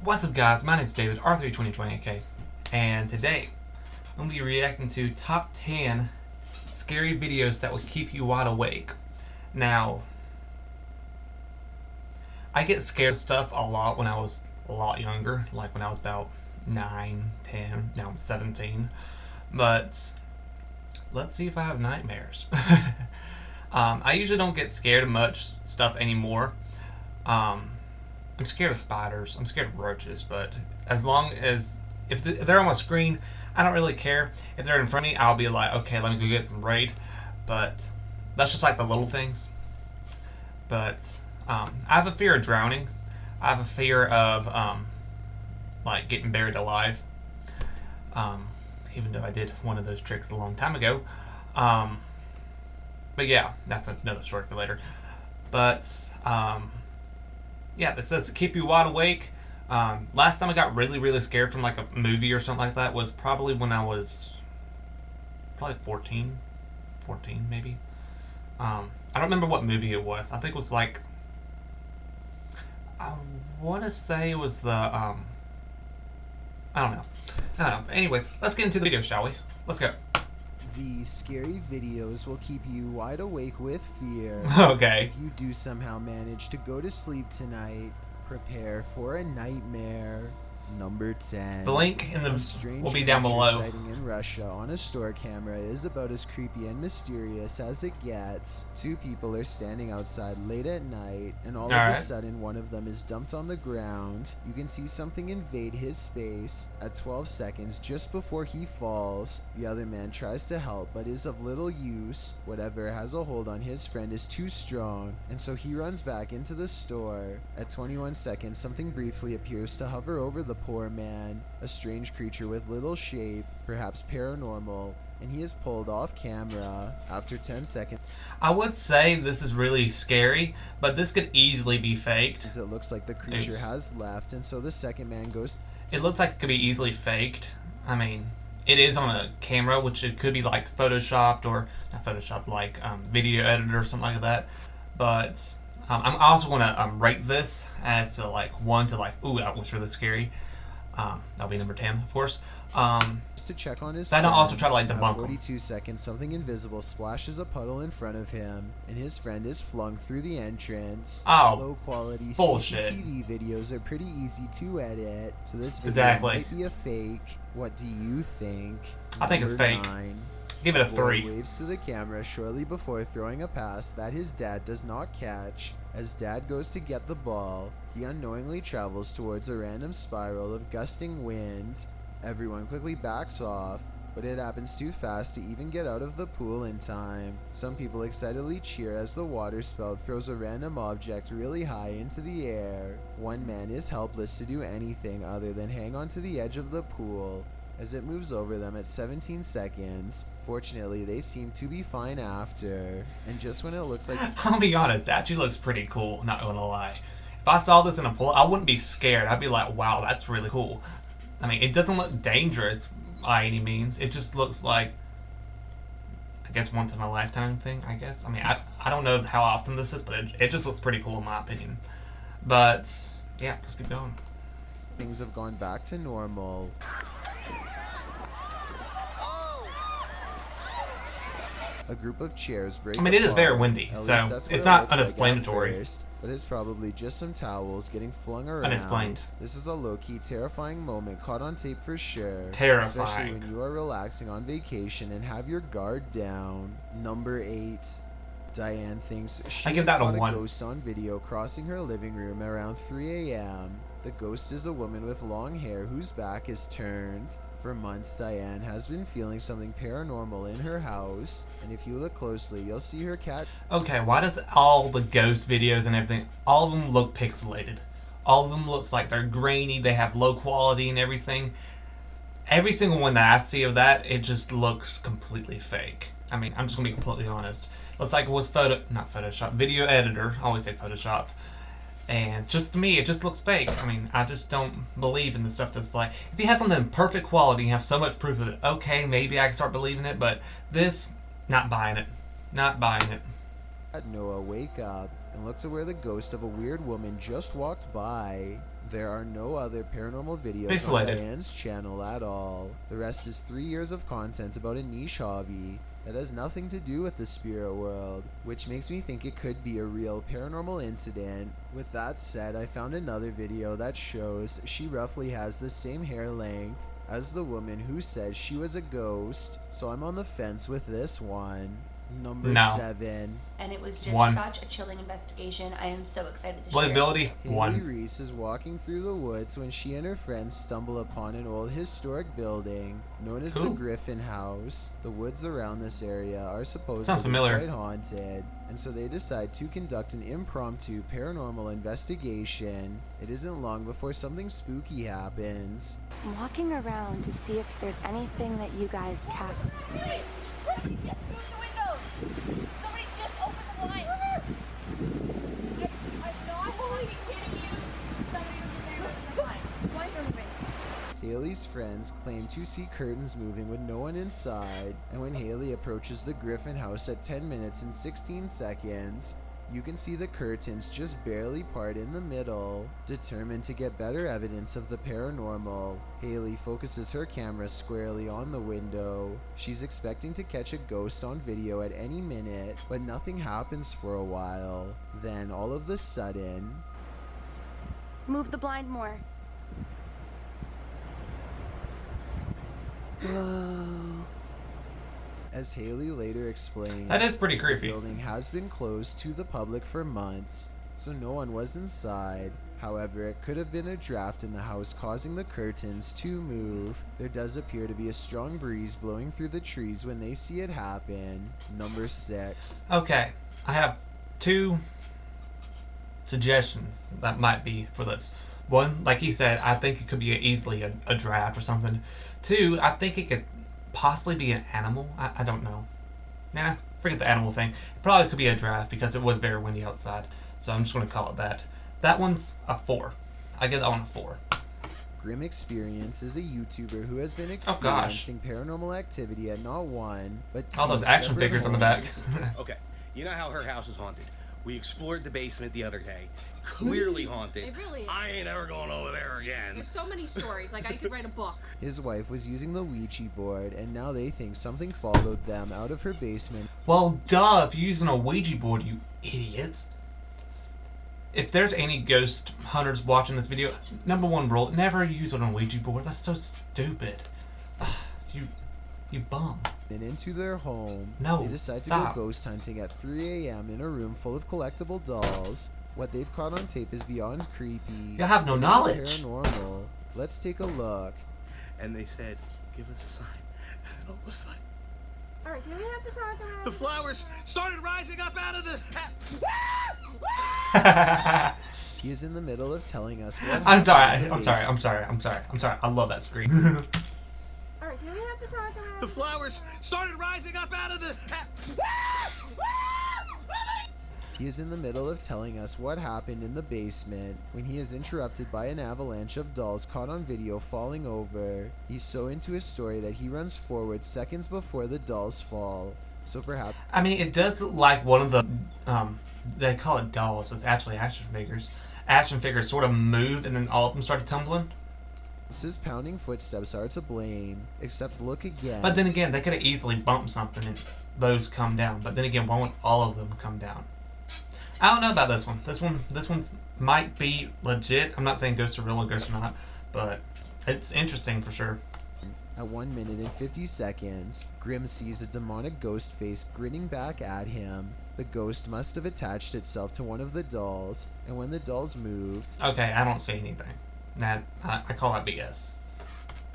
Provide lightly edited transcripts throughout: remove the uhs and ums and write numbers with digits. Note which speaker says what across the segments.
Speaker 1: What's up, guys? My name is David, R32020AK, and today I'm going to be reacting to top 10 scary videos that will keep you wide awake. Now, I get scared of stuff a lot when I was a lot younger, like when I was about 9, 10, now I'm 17, but let's see if I have nightmares. I usually don't get scared of much stuff anymore. I'm scared of spiders, I'm scared of roaches, but as long as, if they're on my screen, I don't really care. If they're in front of me, I'll be like, okay, let me go get some Raid, but that's just like the little things. But, I have a fear of drowning. I have a fear of, like, getting buried alive. Even though I did one of those tricks a long time ago. But yeah, that's another story for later. But, yeah, this says to keep you wide awake. Last time I got really scared from like a movie or something like that was probably when I was probably 14 maybe. I don't remember what movie it was. I think it was like, I want to say it was the, I don't know. Anyways, let's get into the video, shall we? Let's go.
Speaker 2: These scary videos will keep you wide awake with fear.
Speaker 1: Okay.
Speaker 2: If you do somehow manage to go to sleep tonight, prepare for a nightmare. Number 10.
Speaker 1: The link in the will be down below.
Speaker 2: Sighting in Russia on a store camera is about as creepy and mysterious as it gets. Two people are standing outside late at night, and all of a sudden one of them is dumped on the ground. You can see something invade his space. At 12 seconds, just before he falls, the other man tries to help but is of little use. Whatever has a hold on his friend is too strong, and so he runs back into the store. At 21 seconds, something briefly appears to hover over the poor man, a strange creature with little shape, perhaps paranormal, and he is pulled off camera. After 10 seconds,
Speaker 1: I would say this is really scary, but this could easily be faked.
Speaker 2: It looks like the creature has left, and so the second man goes.
Speaker 1: It looks like it could be easily faked. I mean, it is on a camera, which it could be like photoshopped, or not photoshopped, like video editor or something like that. But I'm also going to rate this as to like 1 to like, ooh, that was really scary. That'll be number 10, of course.
Speaker 2: To check on his
Speaker 1: I don't also try to like debunk
Speaker 2: him. 42 seconds, something invisible splashes a puddle in front of him, and his friend is flung through the entrance.
Speaker 1: Oh,
Speaker 2: low quality
Speaker 1: bullshit.
Speaker 2: CCTV videos are pretty easy to edit, so this video might be a fake. What do you think?
Speaker 1: I think it's fake. 9. Give it a 3.
Speaker 2: Waves to the camera shortly before throwing a pass that his dad does not catch. As dad goes to get the ball, he unknowingly travels towards a random spiral of gusting winds. Everyone quickly backs off, but it happens too fast to even get out of the pool in time. Some people excitedly cheer as the water spout throws a random object really high into the air. One man is helpless to do anything other than hang onto the edge of the pool as it moves over them at 17 seconds. Fortunately, they seem to be fine after. And just when it looks like...
Speaker 1: I'll be honest, that actually looks pretty cool, not gonna lie. If I saw this in a pool, I wouldn't be scared. I'd be like, wow, that's really cool. I mean, it doesn't look dangerous by any means. It just looks like, I guess, once in a lifetime thing, I guess. I mean, I don't know how often this is, but it just looks pretty cool in my opinion. But, yeah, let's keep going.
Speaker 2: Things have gone back to normal. A group of chairs break.
Speaker 1: I mean, it is very windy, so it's not unexplanatory.
Speaker 2: But it's probably just some towels getting flung around.
Speaker 1: Unexplained.
Speaker 2: This is a low-key terrifying moment caught on tape for sure.
Speaker 1: Terrifying.
Speaker 2: Especially when you are relaxing on vacation and have your guard down. Number 8. Diane thinks she has caught a ghost on video crossing her living room around 3 a.m. The ghost is a woman with long hair whose back is turned. For months, Diane has been feeling something paranormal in her house, and if you look closely, you'll see her cat.
Speaker 1: Okay, why does all the ghost videos and everything, all of them look pixelated? All of them looks like they're grainy, they have low quality and everything. Every single one that I see of that, it just looks completely fake. I mean, I'm just gonna be completely honest. Looks like it was not Photoshop, video editor. I always say Photoshop. And just to me, it just looks fake. I mean, I just don't believe in the stuff that's like, if you have something in perfect quality and you have so much proof of it, okay, maybe I can start believing it, but this, not buying it. Not buying it.
Speaker 2: Noah, wake up. and look to where the ghost of a weird woman just walked by. There are no other paranormal videos on Diane's channel at all. The rest is 3 years of content about a niche hobby that has nothing to do with the spirit world, which makes me think it could be a real paranormal incident. With that said, I found another video that shows she roughly has the same hair length as the woman who says she was a ghost, so I'm on the fence with this one. Number 7.
Speaker 3: And it was just such a chilling investigation. I am so excited to share.
Speaker 1: Believability, 1.
Speaker 2: Haley Reese is walking through the woods when she and her friends stumble upon an old historic building known as the Griffin House. The woods around this area are supposedly quite haunted, and so they decide to conduct an impromptu paranormal investigation. It isn't long before something spooky happens.
Speaker 4: I'm walking around to see if there's anything that you guys cap.
Speaker 5: Hey! Get through the windows! Somebody just opened the blinds! I'm not fucking kidding you! Somebody was there with the blinds. Blinds are moving.
Speaker 2: Haley's friends claim to see curtains moving with no one inside, and when Haley approaches the Griffin House at 10 minutes and 16 seconds, you can see the curtains just barely part in the middle. Determined to get better evidence of the paranormal, Haley focuses her camera squarely on the window. She's expecting to catch a ghost on video at any minute, but nothing happens for a while. Then, all of a sudden...
Speaker 4: Move the blind more. Whoa.
Speaker 2: As Haley later explains,
Speaker 1: that is pretty creepy.
Speaker 2: The building has been closed to the public for months, so no one was inside. However, it could have been a draft in the house causing the curtains to move. There does appear to be a strong breeze blowing through the trees when they see it happen. Number 6.
Speaker 1: Okay, I have 2 suggestions that might be for this. 1, like he said, I think it could be easily a draft or something. 2, I think it could possibly be an animal. I don't know. Nah, forget the animal thing. It probably could be a draft because it was very windy outside. So I'm just going to call it that. That one's a 4. I give that one a 4.
Speaker 2: Grim Experience is a YouTuber who has been experiencing paranormal activity at not one, but 2
Speaker 1: all those action figures on the back.
Speaker 6: Okay, you know how her house is haunted. We explored the basement the other day. Clearly haunted.
Speaker 7: It really is.
Speaker 6: I ain't ever going over there again.
Speaker 7: There's so many stories, like I could write a book.
Speaker 2: His wife was using the Ouija board, and now they think something followed them out of her basement.
Speaker 1: Well, duh, if you're using a Ouija board, you idiots. If there's any ghost hunters watching this video, number 1 rule, never use it on a Ouija board. That's so stupid. You bum.
Speaker 2: And into their home,
Speaker 1: no,
Speaker 2: they decide to go ghost hunting at 3 a.m. in a room full of collectible dolls. What they've caught on tape is beyond creepy.
Speaker 1: You have no knowledge.
Speaker 2: Paranormal. Let's take a look.
Speaker 6: And they said, give us a sign. And all of a sudden,
Speaker 7: Alright, do we have to talk about
Speaker 6: the flowers started rising up out of the...
Speaker 2: He is in the middle of telling us what
Speaker 1: I'm sorry. I love that scream.
Speaker 7: Alright, do we have to talk about
Speaker 6: the flowers started rising up out of the...
Speaker 2: He is in the middle of telling us what happened in the basement when he is interrupted by an avalanche of dolls caught on video falling over. He's so into his story that he runs forward seconds before the dolls fall. So perhaps...
Speaker 1: I mean, it does look like one of the, they call it dolls, it's actually action figures. Action figures sort of moved and then all of them started tumbling.
Speaker 2: His pounding footsteps are to blame, except look again.
Speaker 1: But then again, they could have easily bumped something and those come down. But then again, why won't all of them come down? I don't know about this one. This one might be legit. I'm not saying ghosts are real or ghosts are not, but it's interesting for sure.
Speaker 2: At 1 minute and 50 seconds, Grim sees a demonic ghost face grinning back at him. The ghost must have attached itself to one of the dolls, and when the dolls moved...
Speaker 1: Okay, I don't see anything. I call that BS.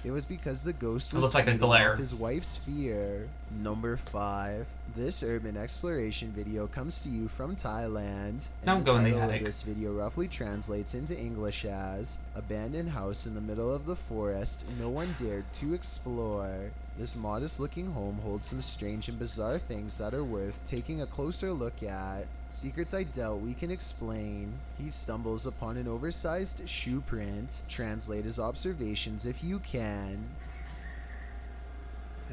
Speaker 2: It was because the ghost
Speaker 1: was
Speaker 2: looks
Speaker 1: like a glare.
Speaker 2: His wife's fear. Number 5. This urban exploration video comes to you from Thailand.
Speaker 1: Don't go in the attic.
Speaker 2: This video roughly translates into English as abandoned house in the middle of the forest no one dared to explore. This modest looking home holds some strange and bizarre things that are worth taking a closer look at. Secrets I doubt we can explain. He stumbles upon an oversized shoe print. Translate his observations if you can.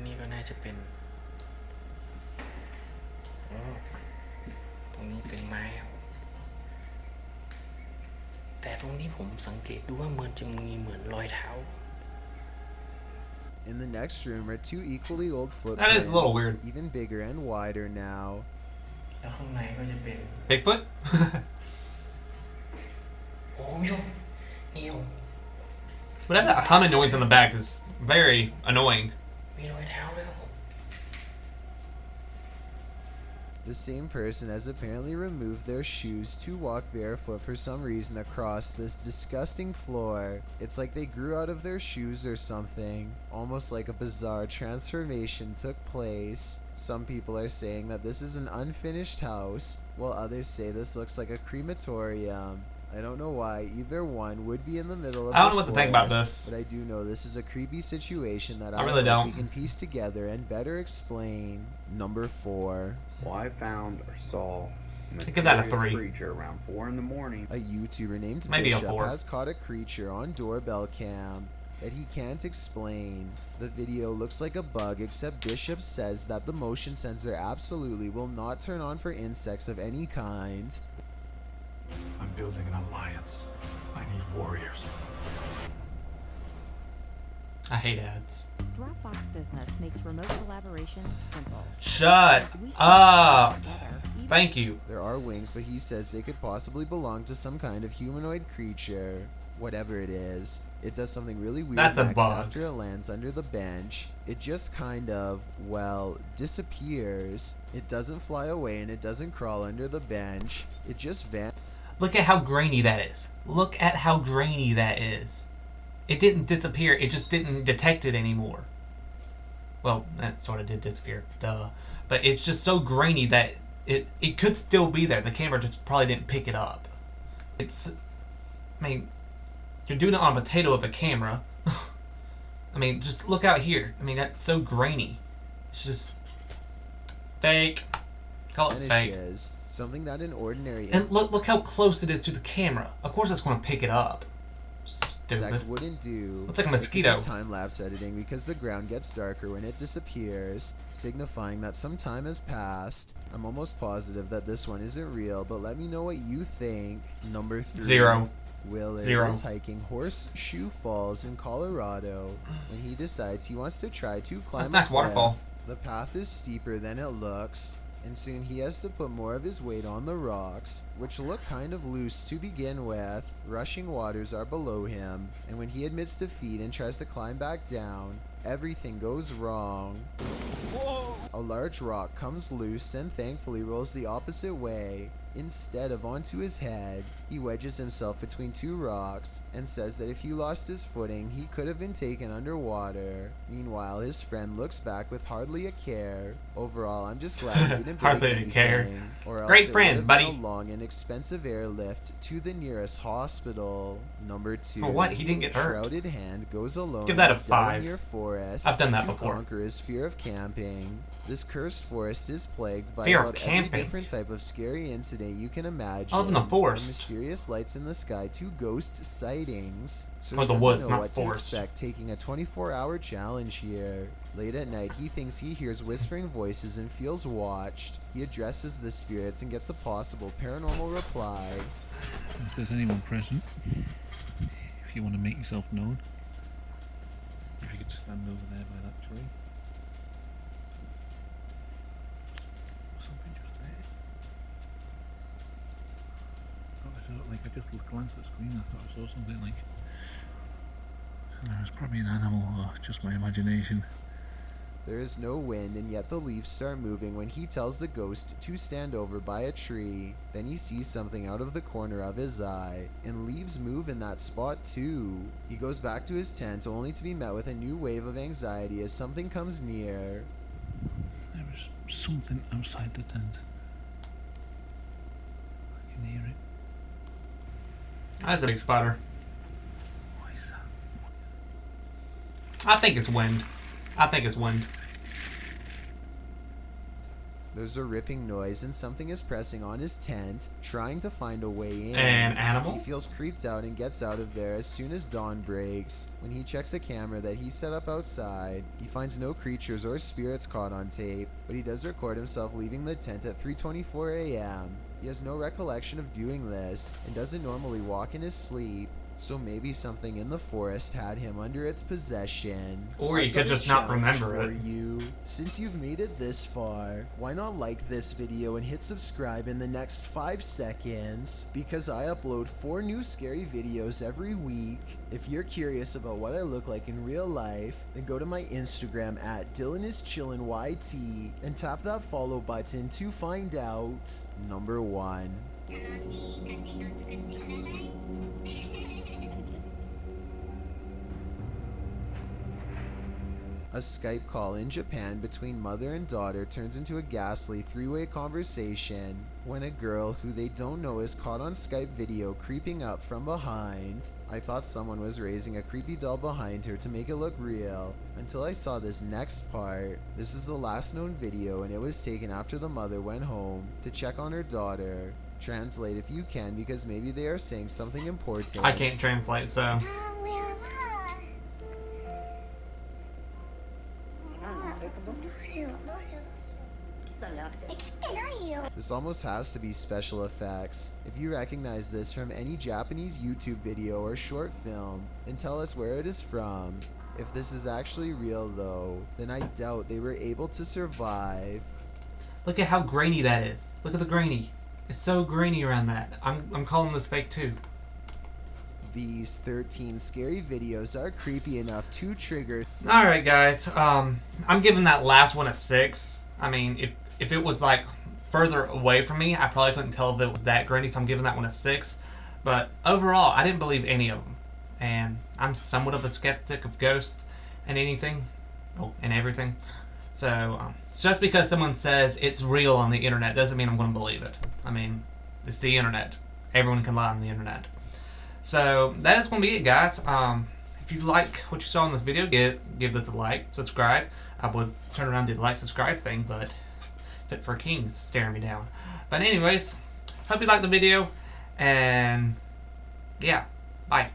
Speaker 8: นี่ก็น่าจะเป็นตรงนี้เป็นไม้ แต่ตรงนี้ผมสังเกตดูว่ามันจะมีเหมือนรอยเท้า
Speaker 2: In the next room are two equally old footprints,
Speaker 1: That is a little weird.
Speaker 2: even bigger and wider now.
Speaker 8: แล้วข้างในก็จะเป็น
Speaker 1: Bigfoot?
Speaker 8: โอ้คุณผู้ชมนี่ผม
Speaker 1: But that humming noise in the back is very annoying.
Speaker 8: มีรอยเท้าด้วยครับผม
Speaker 2: The same person has apparently removed their shoes to walk barefoot for some reason across this disgusting floor. It's like they grew out of their shoes or something. Almost like a bizarre transformation took place. Some people are saying that this is an unfinished house, while others say this looks like a crematorium. I don't know why either one would be in the middle of
Speaker 1: I don't know
Speaker 2: the
Speaker 1: what to think about
Speaker 2: forest,
Speaker 1: this.
Speaker 2: but I do know this is a creepy situation that
Speaker 1: I really
Speaker 2: hope
Speaker 1: don't.
Speaker 2: we can piece together and better explain. Number 4.
Speaker 9: Well, I found or saw a
Speaker 1: give that a
Speaker 9: mysterious
Speaker 1: 3.
Speaker 9: creature around 4 in the morning.
Speaker 2: A YouTuber named
Speaker 1: Maybe a
Speaker 2: Bishop
Speaker 1: 4.
Speaker 2: has caught a creature on doorbell cam that he can't explain. The video looks like a bug, except Bishop says that the motion sensor absolutely will not turn on for insects of any kind.
Speaker 10: I'm building an alliance. I need warriors.
Speaker 1: I hate ads.
Speaker 11: Dropbox Business makes remote collaboration simple.
Speaker 1: Shut up! Thank you.
Speaker 2: There are wings, but he says they could possibly belong to some kind of humanoid creature. Whatever it is, it does something really weird
Speaker 1: That's a
Speaker 2: next
Speaker 1: bug.
Speaker 2: after it lands under the bench. It just kind of, well, disappears. It doesn't fly away and it doesn't crawl under the bench. It just
Speaker 1: Look at how grainy that is. Look at how grainy that is. It didn't disappear, it just didn't detect it anymore. Well, that sort of did disappear, duh. But it's just so grainy that it could still be there. The camera just probably didn't pick it up. I mean, you're doing it on a potato of a camera. I mean, just look out here. I mean, that's so grainy. It's just fake. Call it fake.
Speaker 2: Something that an ordinary
Speaker 1: And look how close it is to the camera. Of course it's going to pick it up.
Speaker 2: insect wouldn't do.
Speaker 1: Looks like a mosquito.
Speaker 2: Time-lapse editing because the ground gets darker when it disappears, signifying that some time has passed. I'm almost positive that this one isn't real, but let me know what you think. Number 3.
Speaker 1: 0.
Speaker 2: Willard
Speaker 1: 0.
Speaker 2: is hiking Horseshoe Falls in Colorado when he decides he wants to try to climb
Speaker 1: That's a nice waterfall.
Speaker 2: The path is steeper than it looks, and soon he has to put more of his weight on the rocks, which look kind of loose to begin with. Rushing waters are below him, and when he admits defeat and tries to climb back down, everything goes wrong. Whoa. A large rock comes loose and thankfully rolls the opposite way. Instead of onto his head, he wedges himself between 2 rocks and says that if he lost his footing, he could have been taken underwater. Meanwhile, his friend looks back with hardly a care. Overall, I'm just glad he didn't break
Speaker 1: Hardly a care.
Speaker 2: or else
Speaker 1: Great
Speaker 2: it
Speaker 1: friends,
Speaker 2: would have
Speaker 1: buddy.
Speaker 2: been a long and expensive airlift to the nearest hospital. Number 2.
Speaker 1: For what? He didn't get hurt.
Speaker 2: Shrouded Hand goes alone
Speaker 1: Give that a
Speaker 2: in
Speaker 1: 5.
Speaker 2: Delamere Forest
Speaker 1: I've done that
Speaker 2: to
Speaker 1: before.
Speaker 2: conquer his fear of camping. This cursed forest is plagued by
Speaker 1: Fear of
Speaker 2: about every
Speaker 1: camping?
Speaker 2: different type of scary incident you can imagine.
Speaker 1: I live in the forest.
Speaker 2: From mysterious lights in the sky to ghost sightings. So
Speaker 1: Or
Speaker 2: he
Speaker 1: the
Speaker 2: doesn't
Speaker 1: woods,
Speaker 2: know
Speaker 1: not
Speaker 2: what
Speaker 1: forest.
Speaker 2: to expect taking a 24-hour challenge here. Late at night, he thinks he hears whispering voices and feels watched. He addresses the spirits and gets a possible paranormal reply.
Speaker 12: If there's anyone present, if you want to make yourself known, if you could stand over there by that tree. Something just there. I just glanced at the screen, I thought I saw something like... It was probably an animal or just my imagination.
Speaker 2: There is no wind, and yet the leaves start moving when he tells the ghost to stand over by a tree. Then he sees something out of the corner of his eye, and leaves move in that spot too. He goes back to his tent only to be met with a new wave of anxiety as something comes near.
Speaker 12: There was something outside the tent. I can hear it.
Speaker 1: That's a big spider.
Speaker 12: What is that?
Speaker 1: I think it's wind. I think it's wind.
Speaker 2: There's a ripping noise and something is pressing on his tent, trying to find a way in.
Speaker 1: An animal?
Speaker 2: He feels creeped out and gets out of there as soon as dawn breaks. When he checks a camera that he set up outside, he finds no creatures or spirits caught on tape, but he does record himself leaving the tent at 3:24 a.m. He has no recollection of doing this and doesn't normally walk in his sleep, so maybe something in the forest had him under its possession.
Speaker 1: Or you could just not remember it.
Speaker 2: You. Since you've made it this far, why not like this video and hit subscribe in the next 5 seconds? Because I upload 4 new scary videos every week. If you're curious about what I look like in real life, then go to my Instagram at DylanIsChillinYT and tap that follow button to find out. Number 1. A Skype call in Japan between mother and daughter turns into a ghastly 3-way conversation when a girl who they don't know is caught on Skype video creeping up from behind. I thought someone was raising a creepy doll behind her to make it look real, until I saw this next part. This is the last known video and it was taken after the mother went home to check on her daughter. Translate if you can, because maybe they are saying something important.
Speaker 1: I can't translate, so...
Speaker 2: This almost has to be special effects. If you recognize this from any Japanese YouTube video or short film, then tell us where it is from. If this is actually real though, then I doubt they were able to survive.
Speaker 1: Look at how grainy that is. Look at the grainy. It's so grainy around that. I'm calling this fake too.
Speaker 2: These 13 scary videos are creepy enough to trigger.
Speaker 1: Alright guys, I'm giving that last one a 6. I mean, if it was like further away from me, I probably couldn't tell if it was that grainy, so I'm giving that one a 6. But overall, I didn't believe any of them. And I'm somewhat of a skeptic of ghosts and anything, and everything. So, just because someone says it's real on the internet doesn't mean I'm going to believe it. I mean, it's the internet. Everyone can lie on the internet. So, that is going to be it, guys. If you like what you saw in this video, give this a like, subscribe. I would turn around and do the like, subscribe thing, but Fit for a King's staring me down. But anyways, hope you liked the video, and yeah, bye.